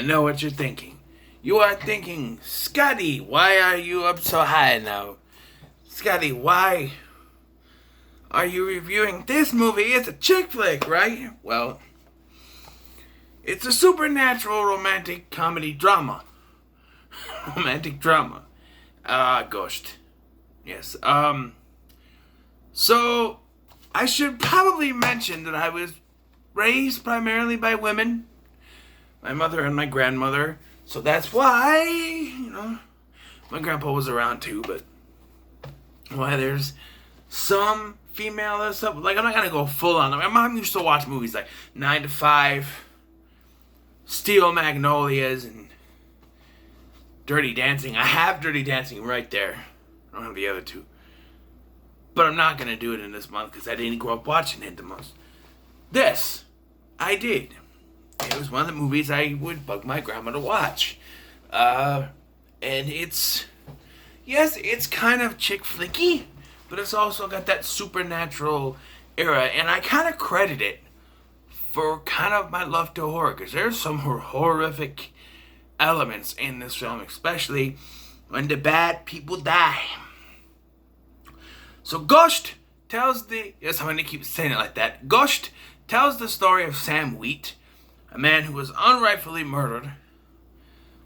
I know what you're thinking. You are thinking, Scotty, why are you up so high now? Scotty, why are you reviewing this movie? It's a chick flick, right? Well, it's a supernatural romantic comedy drama. Romantic drama. Ghost. Yes. So, I should probably mention that I was raised primarily by women. My mother and my grandmother. So that's why, my grandpa was around too, but why there's some female stuff. Like, I'm not gonna go full on. My mom used to watch movies like 9 to 5, Steel Magnolias, and Dirty Dancing. I have Dirty Dancing right there. I don't have the other two. But I'm not gonna do it in this month because I didn't grow up watching it the most. This, I did. It was one of the movies I would bug my grandma to watch. And it's kind of chick flicky, but it's also got that supernatural era, and I kind of credit it for kind of my love to horror, because there's some horrific elements in this film, especially when the bad people die. So Ghost tells yes, I'm going to keep saying it like that. Ghost tells the story of Sam Wheat, a man who was unrightfully murdered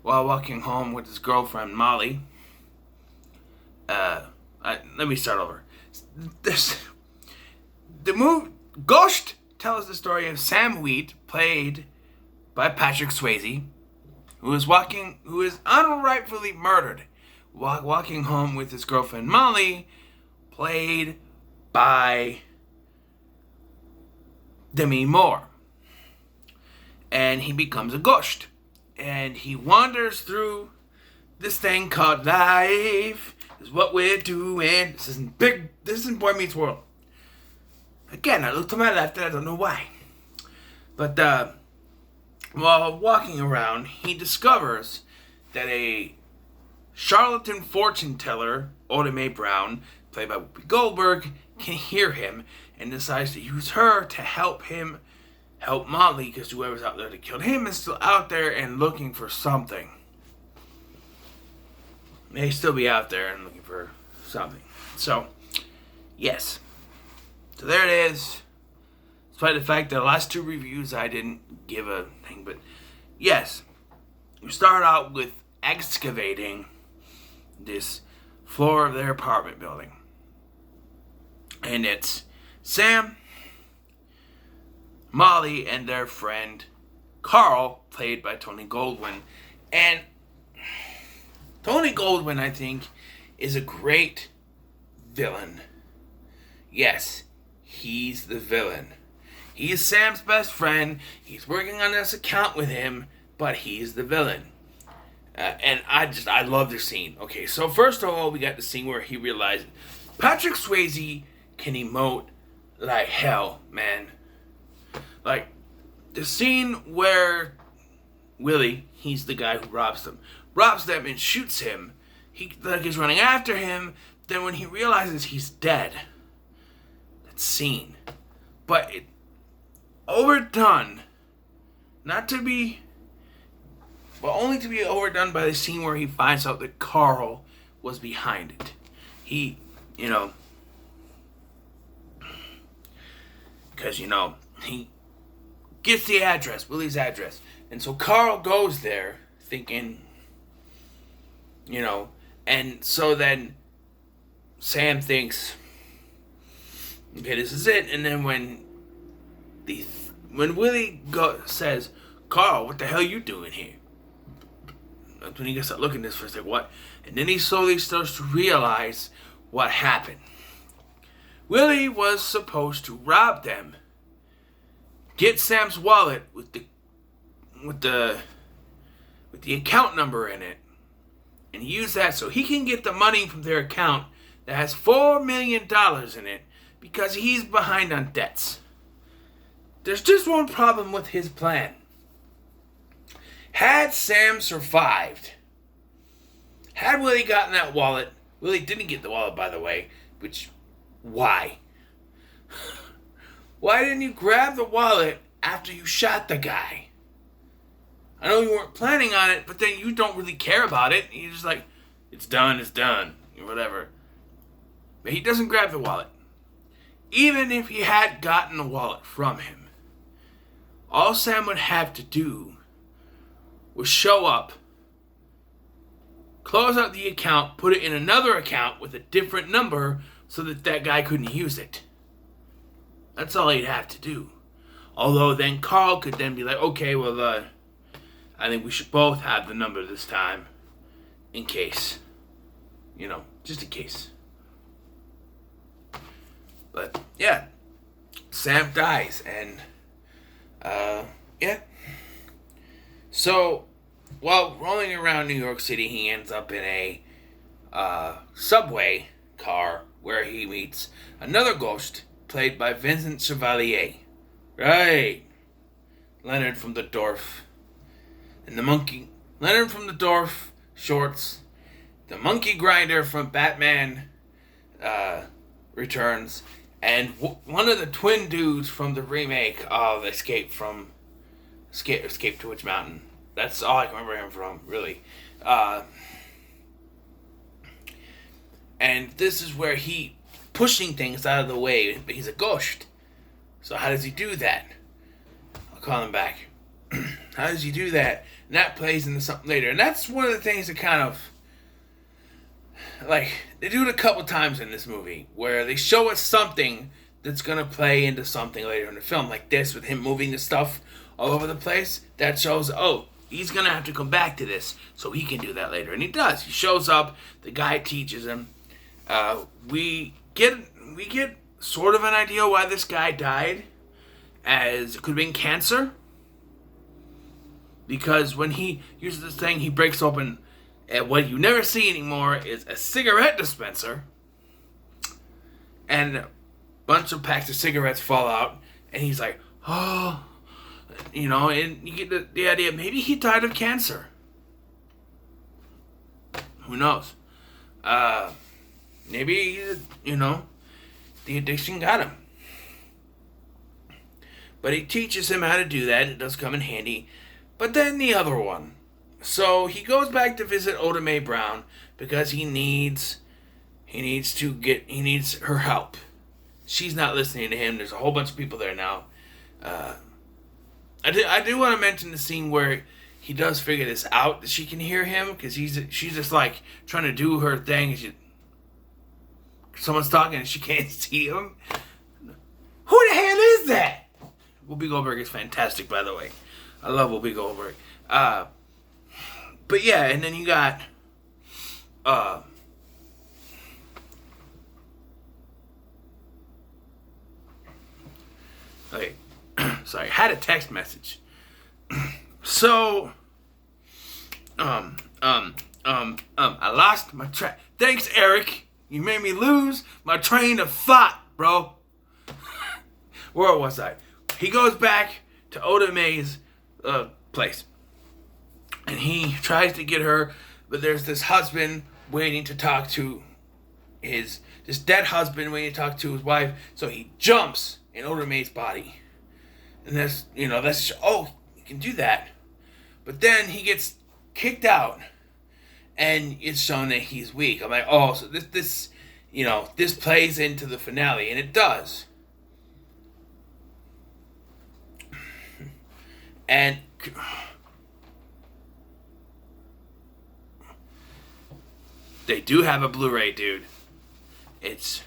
while walking home with his girlfriend Molly. Let me start over. Ghost tells the story of Sam Wheat, played by Patrick Swayze, who is unrightfully murdered while walking home with his girlfriend Molly, played by Demi Moore. And he becomes a ghost. And he wanders through this thing called life. Is what we're doing. This isn't Boy Meets World. Again, I look to my left and I don't know why. But while walking around, he discovers that a charlatan fortune teller, Oda Mae Brown, played by Whoopi Goldberg, can hear him and decides to use her to help Molly, because whoever's out there that killed him is still out there and looking for something. May still be out there and looking for something. So, yes. So there it is. Despite the fact that the last two reviews I didn't give a thing, but yes. You start out with excavating this floor of their apartment building. And it's Sam, Molly, and their friend Carl, played by Tony Goldwyn. And Tony Goldwyn, I think, is a great villain. Yes, he's the villain. He is Sam's best friend. He's working on this account with him, but he's the villain. And I love the scene. Okay, so first of all, we got the scene where he realized Patrick Swayze can emote like hell, man. Like, the scene where Willie, he's the guy who robs them and shoots him. He's running after him. Then when he realizes he's dead, that scene. But it overdone, only to be overdone by the scene where he finds out that Carl was behind it. He gets the address, Willie's address. And so Carl goes there thinking, and so then Sam thinks, okay, this is it. And then when Willie says, Carl, what the hell are you doing here? That's when he gets to looking at this first, like, what? And then he slowly starts to realize what happened. Willie was supposed to rob them, get Sam's wallet with the account number in it, and use that so he can get the money from their account that has $4 million in it, because he's behind on debts. There's just one problem with his plan. Had Sam survived, had Willie gotten that wallet, Willie didn't get the wallet, by the way, why? Why didn't you grab the wallet after you shot the guy? I know you weren't planning on it, but then you don't really care about it. You're just like, it's done, or whatever. But he doesn't grab the wallet. Even if he had gotten the wallet from him, all Sam would have to do was show up, close out the account, put it in another account with a different number so that that guy couldn't use it. That's all he'd have to do. Although then Carl could then be like, okay, well, I think we should both have the number this time. In case. Just in case. But, yeah. Sam dies, and, yeah. So, while rolling around New York City, he ends up in a, subway car where he meets another ghost played by Vincent Chevalier. Right. Leonard from the Dorf. And the monkey. Leonard from the Dorf shorts. The monkey grinder from Batman Returns. And one of the twin dudes from the remake of Escape to Witch Mountain. That's all I can remember him from, really. And this is where he pushing things out of the way, but he's a ghost. So how does he do that? I'll call him back. How does he do that? And that plays into something later. And that's one of the things that kind of, like, they do it a couple times in this movie, where they show us something that's going to play into something later in the film, like this, with him moving the stuff all over the place. That shows, oh, he's going to have to come back to this, so he can do that later. And he does. He shows up, the guy teaches him. We get sort of an idea why this guy died, as it could have been cancer. Because when he uses this thing, he breaks open, and what you never see anymore is a cigarette dispenser. And a bunch of packs of cigarettes fall out, and he's like, oh, and you get the idea, maybe he died of cancer. Who knows? Maybe, the addiction got him. But he teaches him how to do that. It does come in handy. But then the other one. So he goes back to visit Oda Mae Brown because he needs her help. She's not listening to him. There's a whole bunch of people there now. I do want to mention the scene where he does figure this out, that she can hear him, because she's just like trying to do her thing. Someone's talking and she can't see him. Who the hell is that? Whoopi Goldberg is fantastic, by the way. I love Whoopi Goldberg. But yeah, and then you got okay. Sorry, I had a text message. So I lost my track. Thanks, Eric. You made me lose my train of thought, bro. Where was I? He goes back to Oda Mae's place. And he tries to get her, but there's this husband waiting to talk to this dead husband waiting to talk to his wife. So he jumps in Oda Mae's body. And that's you can do that. But then he gets kicked out, and it's shown that he's weak. I'm like, oh, so this plays into the finale, and it does. And they do have a Blu-ray, dude. It's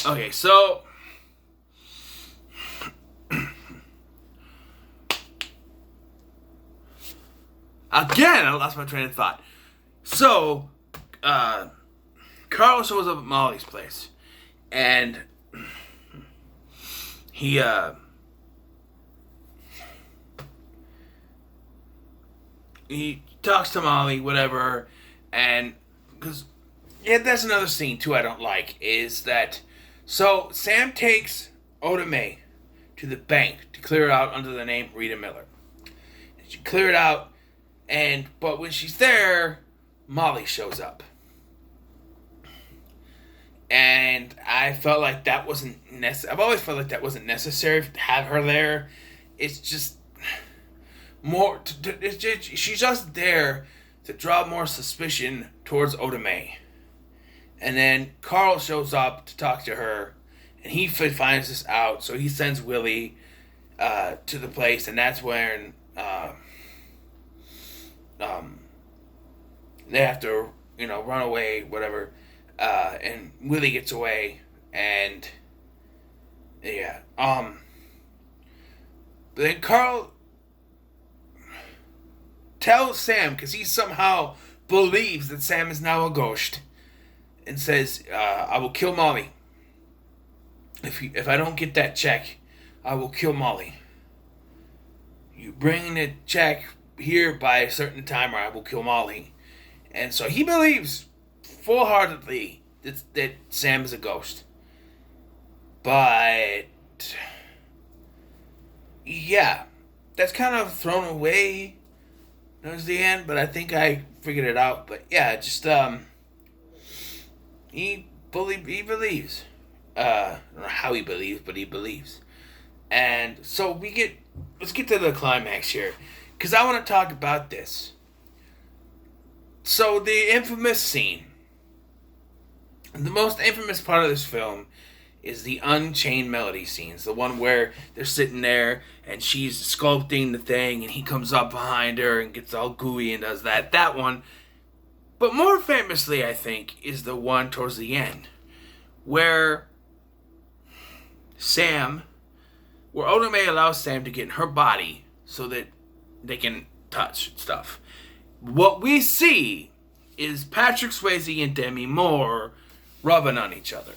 okay. So again, I lost my train of thought. So Carl shows up at Molly's place, and he talks to Molly, whatever, and because that's another scene too I don't like, is that so Sam takes Oda Mae to the bank to clear it out under the name Rita Miller. And she cleared it out, but when she's there, Molly shows up. And I felt like that wasn't necessary. I've always felt like that wasn't necessary to have her there. It's just she's just there to draw more suspicion towards Oda Mae. And then Carl shows up to talk to her, and he finds this out, so he sends Willie to the place, and that's when they have to, run away, whatever, and Willie gets away, and yeah, but then Carl tells Sam, because he somehow believes that Sam is now a ghost, and says, I will kill Molly. If I don't get that check, I will kill Molly. You bring the check here by a certain time or I will kill Molly. And so he believes full-heartedly that Sam is a ghost. But yeah, that's kind of thrown away towards the end, but I think I figured it out. But yeah, just he believes. I don't know how he believes, but he believes. And so let's get to the climax here, because I want to talk about this. So the infamous scene, the most infamous part of this film is the Unchained Melody scenes. The one where they're sitting there and she's sculpting the thing and he comes up behind her and gets all gooey and does that. That one. But more famously, I think, is the one towards the end, where Oda Mae allows Sam to get in her body so that they can touch stuff. What we see is Patrick Swayze and Demi Moore rubbing on each other.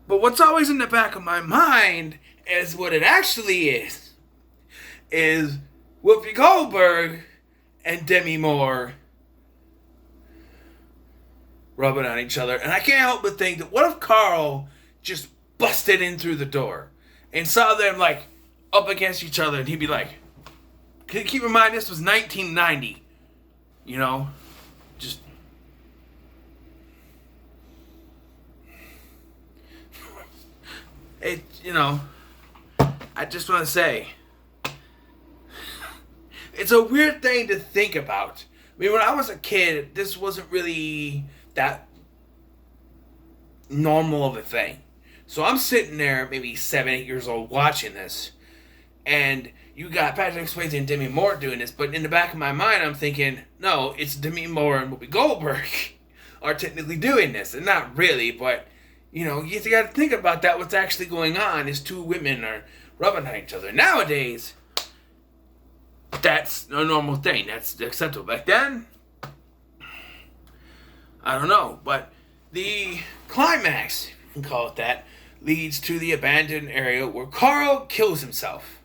But what's always in the back of my mind is what it actually is Whoopi Goldberg and Demi Moore rubbing on each other. And I can't help but think that what if Carl just busted in through the door and saw them like up against each other, and he'd be like, keep in mind this was 1990, just it, I just want to say, it's a weird thing to think about. I mean, when I was a kid, this wasn't really that normal of a thing. So I'm sitting there, maybe 7, 8 years old, watching this, and you got Patrick Swayze and Demi Moore doing this, but in the back of my mind, I'm thinking, no, it's Demi Moore and Whoopi Goldberg are technically doing this, and not really, but you got to think about that. What's actually going on is two women are rubbing on each other. Nowadays, that's a normal thing. That's acceptable. Back then, I don't know. But the climax, if you can call it that, leads to the abandoned area where Carl kills himself.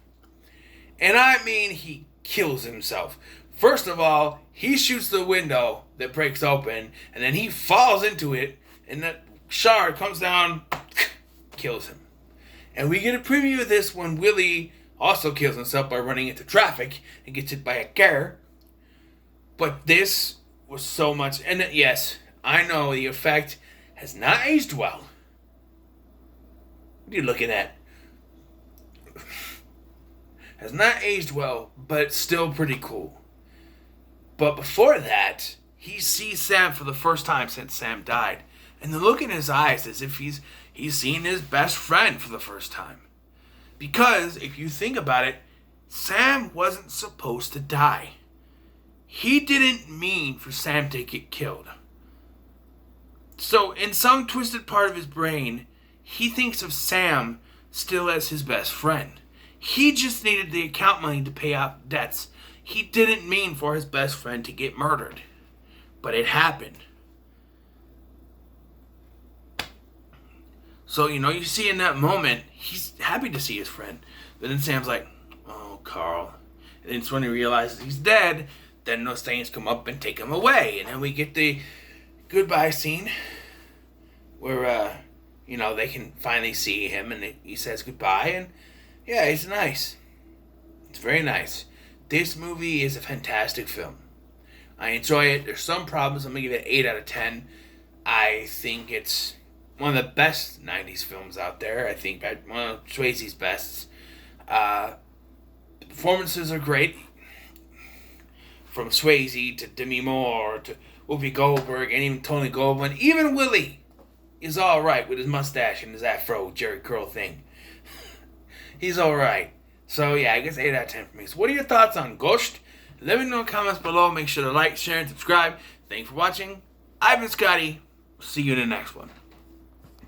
And I mean, he kills himself. First of all, he shoots the window that breaks open, and then he falls into it, and that shard comes down, kills him. And we get a preview of this when Willie also kills himself by running into traffic and gets hit by a car. But this was so much, and yes, I know the effect has not aged well. What are you looking at? Has not aged well, but still pretty cool. But before that, he sees Sam for the first time since Sam died. And the look in his eyes as if he's seen his best friend for the first time. Because, if you think about it, Sam wasn't supposed to die. He didn't mean for Sam to get killed. So, in some twisted part of his brain, he thinks of Sam still as his best friend. He just needed the account money to pay off debts. He didn't mean for his best friend to get murdered. But it happened. So, you see in that moment, he's happy to see his friend. But then Sam's like, oh, Carl. And it's when he realizes he's dead, then those things come up and take him away. And then we get the goodbye scene where, they can finally see him and he says goodbye. And, yeah, it's nice. It's very nice. This movie is a fantastic film. I enjoy it. There's some problems. I'm going to give it 8 out of 10. I think it's one of the best 90s films out there. I think one of Swayze's best. The performances are great. From Swayze to Demi Moore to Whoopi Goldberg and even Tony Goldwyn. Even Willie is alright with his mustache and his afro Jerry curl thing. He's alright. So yeah, I guess 8 out of 10 for me. So what are your thoughts on Ghost? Let me know in the comments below. Make sure to like, share, and subscribe. Thanks for watching. I've been Scotty. See you in the next one.